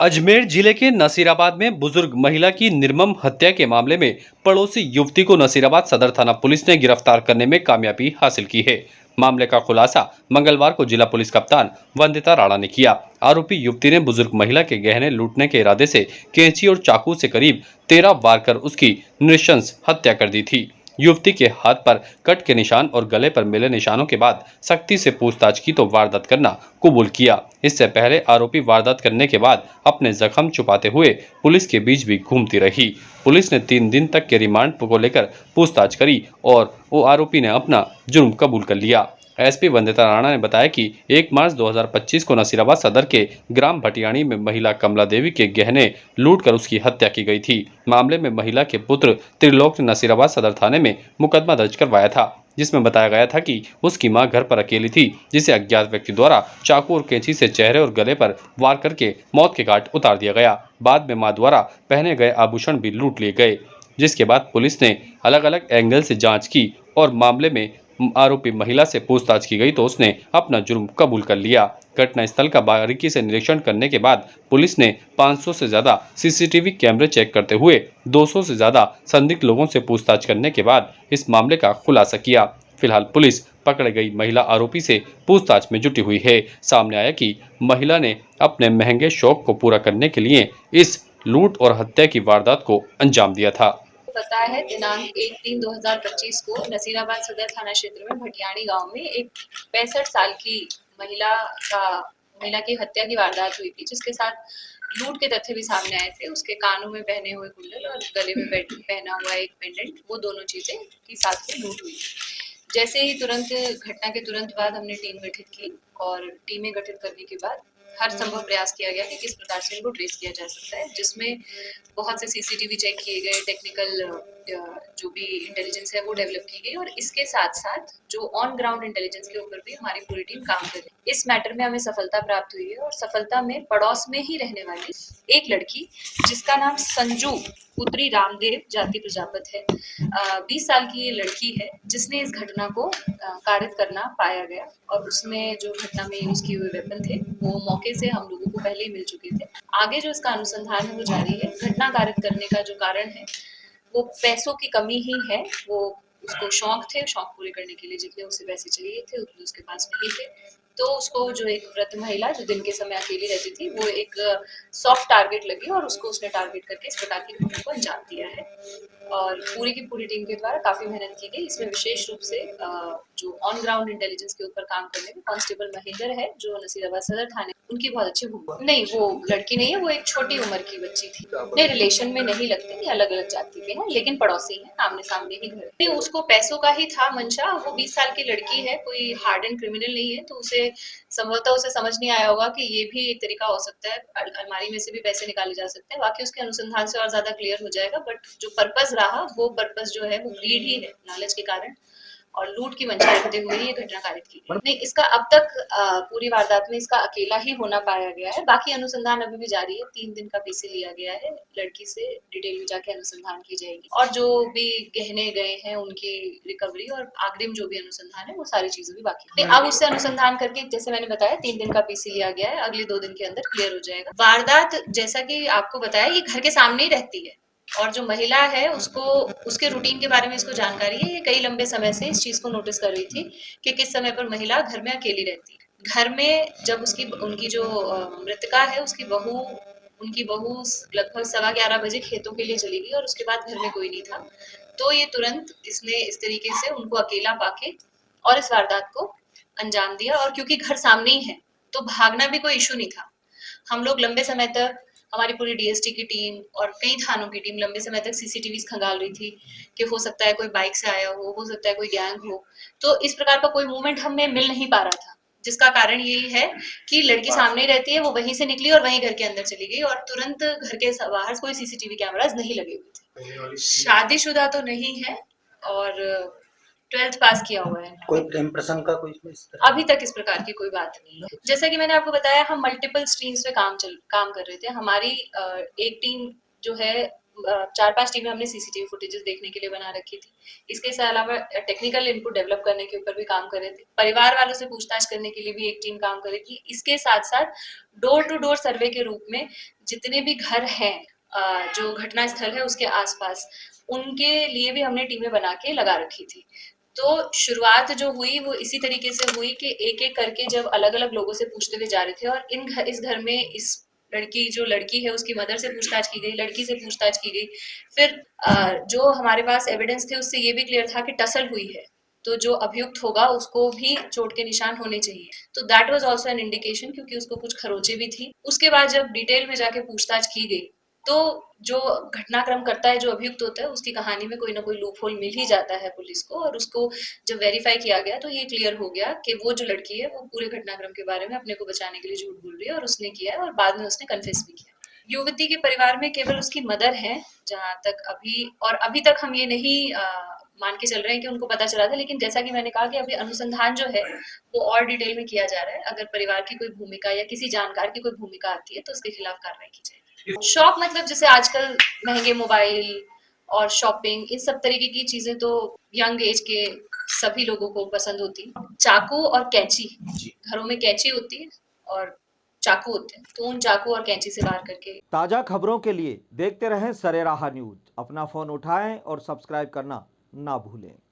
अजमेर जिले के नसीराबाद में बुजुर्ग महिला की निर्मम हत्या के मामले में पड़ोसी युवती को नसीराबाद सदर थाना पुलिस ने गिरफ्तार करने में कामयाबी हासिल की है। मामले का खुलासा मंगलवार को जिला पुलिस कप्तान वंदिता राणा ने किया। आरोपी युवती ने बुजुर्ग महिला के गहने लूटने के इरादे से कैंची और चाकू से करीब 13 वार कर उसकी नृशंस हत्या कर दी थी। युवती के हाथ पर कट के निशान और गले पर मिले निशानों के बाद सख्ती से पूछताछ की तो वारदात करना कबूल किया। इससे पहले आरोपी वारदात करने के बाद अपने जख्म छुपाते हुए पुलिस के बीच भी घूमती रही। पुलिस ने 3 दिन तक के रिमांड को लेकर पूछताछ करी और वो आरोपी ने अपना जुर्म कबूल कर लिया। एसपी वंदिता राणा ने बताया कि 1 मार्च 2025 को नसीराबाद सदर के ग्राम भटियाणी में महिला कमला देवी के गहने लूटकर उसकी हत्या की गई थी। मामले में महिला के पुत्र त्रिलोक ने नसीराबाद सदर थाने में मुकदमा दर्ज करवाया था, जिसमें बताया गया था कि उसकी मां घर पर अकेली थी, जिसे अज्ञात व्यक्ति द्वारा चाकू और कैंची से चेहरे और गले पर वार करके मौत के घाट उतार दिया गया। बाद में मां द्वारा पहने गए आभूषण भी लूट लिए गए, जिसके बाद पुलिस ने अलग अलग एंगल से जांच की और मामले में आरोपी महिला से पूछताछ की गई तो उसने अपना जुर्म कबूल कर लिया। घटनास्थल का बारीकी से निरीक्षण करने के बाद पुलिस ने 500 से ज्यादा सीसीटीवी कैमरे चेक करते हुए 200 से ज्यादा संदिग्ध लोगों से पूछताछ करने के बाद इस मामले का खुलासा किया। फिलहाल पुलिस पकड़े गई महिला आरोपी से पूछताछ में जुटी हुई है। सामने आया कि महिला ने अपने महंगे शौक को पूरा करने के लिए इस लूट और हत्या की वारदात को अंजाम दिया था। पता है दिनांक 1/3/2025 को नसीराबाद सदर थाना क्षेत्र में भटियाणी गांव में एक 65 साल की महिला का महिला की हत्या की वारदात हुई थी, जिसके साथ लूट के तथ्य भी सामने आए थे। उसके कानों में पहने हुए कुंडल और गले में पहना हुआ एक पेंडेंट, वो दोनों चीजें की साथ में लूट हुई। जैसे ही तुरंत घटना के तुरंत बाद हमने टीम गठित की और टीमें गठित करने के बाद हर संभव प्रयास किया गया कि किस प्रकार से इनको ट्रेस किया जा सकता है, जिसमें बहुत से सीसीटीवी चेक किए गए, टेक्निकल जो भी इंटेलिजेंस है वो डेवलप की गई और इसके साथ साथ जो ऑन ग्राउंड इंटेलिजेंस के ऊपर भी हमारी पूरी टीम काम कर रही है। इस मैटर में हमें सफलता प्राप्त हुई है और सफलता में पड़ोस में ही रहने वाली एक लड़की, जिसका नाम संजू पुत्री रामदेव जाति प्रजापत है, 20 साल की ये लड़की है, जिसने इस घटना को कारित करना पाया गया और उसमें जो घटना में यूज किए हुए वेपन थे वो मौके से हम लोगों को पहले ही मिल चुके थे। आगे जो इसका अनुसंधान है वो जारी है। घटना कारित करने का जो कारण है वो पैसों की कमी ही है। वो उसको शौक थे, शौक पूरे करने के लिए जितने उसे पैसे चाहिए थे उतने उसके पास नहीं थे। तो उसको जो एक वृद्ध महिला जो दिन के समय अकेली रहती थी, वो एक सॉफ्ट टारगेट लगी और उसको उसने टारगेट करके इस प्रकार की घटना को अंजाम दिया है। और पूरी की पूरी टीम के द्वारा काफी मेहनत की गई। इसमें विशेष रूप से जो ऑन ग्राउंड इंटेलिजेंस के ऊपर काम करने में कांस्टेबल महेंद्र है, जो नसीराबाद सदर थाने, उनकी बहुत अच्छी भूमिका। नहीं, वो लड़की नहीं है, वो एक छोटी उम्र की बच्ची थी। नहीं, रिलेशन में नहीं लगते, ये अलग अलग जाति के हैं, लेकिन पड़ोसी हैं, आमने सामने ही घर। नहीं, उसको पैसों का ही था मंशा। वो 20 साल की लड़की है, कोई हार्ड एंड क्रिमिनल नहीं है, तो उसे संभवतः उसे समझ नहीं आया होगा कि ये भी एक तरीका हो सकता है, अलमारी में से भी पैसे निकाले जा सकते हैं। बाकी उसके अनुसंधान से और ज्यादा क्लियर हो जाएगा, बट जो पर्पस रहा वो पर्पस जो है वो ग्रीड ही है, लालच के कारण और लूट की मंशा रखते हुए ये घटना कारित की गई। नहीं, इसका अब तक पूरी वारदात में इसका अकेला ही होना पाया गया है। बाकी अनुसंधान अभी भी जारी है। 3 दिन का पीसी लिया गया है। लड़की से डिटेल में जाके अनुसंधान की जाएगी और जो भी गहने गए हैं उनकी रिकवरी और अग्रिम जो भी अनुसंधान है वो सारी चीजें भी बाकी है। अब उससे अनुसंधान करके, जैसे मैंने बताया, 3 दिन का पीसी लिया गया है, अगले 2 दिन के अंदर क्लियर हो जाएगा। वारदात जैसा कि आपको बताया, ये घर के सामने ही रहती है और जो महिला है उसको उसके रूटीन के बारे में इसको जानकारी है। ये कई लंबे समय से इस चीज को नोटिस कर रही थी कि किस समय पर महिला घर में अकेली रहती है। घर में जब उसकी उनकी जो मृतका है उनकी बहू लगभग 11:15 बजे खेतों के लिए चली गई और उसके बाद घर में कोई नहीं था। तो ये तुरंत इसने इस तरीके से उनको अकेला पाके और इस वारदात को अंजाम दिया। और क्योंकि घर सामने ही है तो भागना भी कोई इशू नहीं था। हम लोग लंबे समय तक, हमारी पूरी डीएसटी की टीम और कई थानों की टीम लंबे समय तक सीसीटीवी खंगाल रही थी कि हो सकता है कोई बाइक से आया हो सकता है कोई गैंग हो। तो इस प्रकार का कोई मूवमेंट हमें मिल नहीं पा रहा था, जिसका कारण यही है कि लड़की सामने ही रहती है, वो वहीं से निकली और वहीं घर के अंदर चली गई और तुरंत घर के बाहर कोई सीसीटीवी कैमराज नहीं लगे हुए थे। शादीशुदा तो नहीं है और 12th पास किया हुआ है। कोई प्रेम प्रसंग का कोई अभी तक इस प्रकार की कोई बात नहीं है। जैसा कि मैंने आपको बताया, हम मल्टीपल स्ट्रीम्स पे काम कर रहे थे। हमारी एक टीम जो है, 4-5 टीमें हमने सीसीटीवी फुटेजेस देखने के लिए बना रखी थी। इसके अलावा टेक्निकल इनपुट डेवलप करने के ऊपर भी काम कर रहे थे। परिवार वालों से पूछताछ करने के लिए भी एक टीम काम कर रही थी। इसके साथ साथ डोर टू डोर सर्वे के रूप में जितने भी घर हैं जो घटना स्थल है उसके आसपास, उनके लिए भी हमने टीमें बना के लगा रखी थी। तो शुरुआत जो हुई वो इसी तरीके से हुई कि एक-एक करके जब अलग-अलग लोगों से पूछते हुए जा रहे थे, और इस घर में इस लड़की है उसकी मदर से पूछताछ की गई, लड़की से पूछताछ की गई। फिर जो हमारे पास एविडेंस थे उससे ये भी क्लियर था कि टसल हुई है, तो जो अभियुक्त होगा उसको भी चोट के निशान होने चाहिए। तो that was also an indication, क्योंकि उसको कुछ खरोंचे भी थी। उसके बाद जब डिटेल में जाके पूछताछ की गई, तो जो घटनाक्रम करता है, जो अभियुक्त होता है, उसकी कहानी में कोई ना कोई लूप होल मिल ही जाता है पुलिस को, और उसको जब वेरीफाई किया गया तो ये क्लियर हो गया कि वो जो लड़की है वो पूरे घटनाक्रम के बारे में अपने को बचाने के लिए झूठ बोल रही है, और उसने किया है, और बाद में उसने कन्फेस भी किया। युवती के परिवार में केवल उसकी मदर है, जहाँ तक अभी तक हम ये नहीं मान के चल रहे हैं कि उनको पता चला था, लेकिन जैसा कि मैंने कहा कि अभी अनुसंधान जो है वो और डिटेल में किया जा रहा है। अगर परिवार की कोई भूमिका या किसी जानकार की कोई भूमिका आती है तो उसके खिलाफ कार्रवाई की जाएगी। शौक मतलब जैसे आजकल महंगे मोबाइल और शॉपिंग, इन सब तरीके की चीजें तो यंग एज के सभी लोगों को पसंद होती। चाकू और कैंची, घरों में कैंची होती है और चाकू होते हैं, तो उन चाकू और कैंची से वार करके। ताज़ा खबरों के लिए देखते रहें सरेराह न्यूज। अपना फ़ोन उठाएं और सब्सक्राइब करना ना भूलें।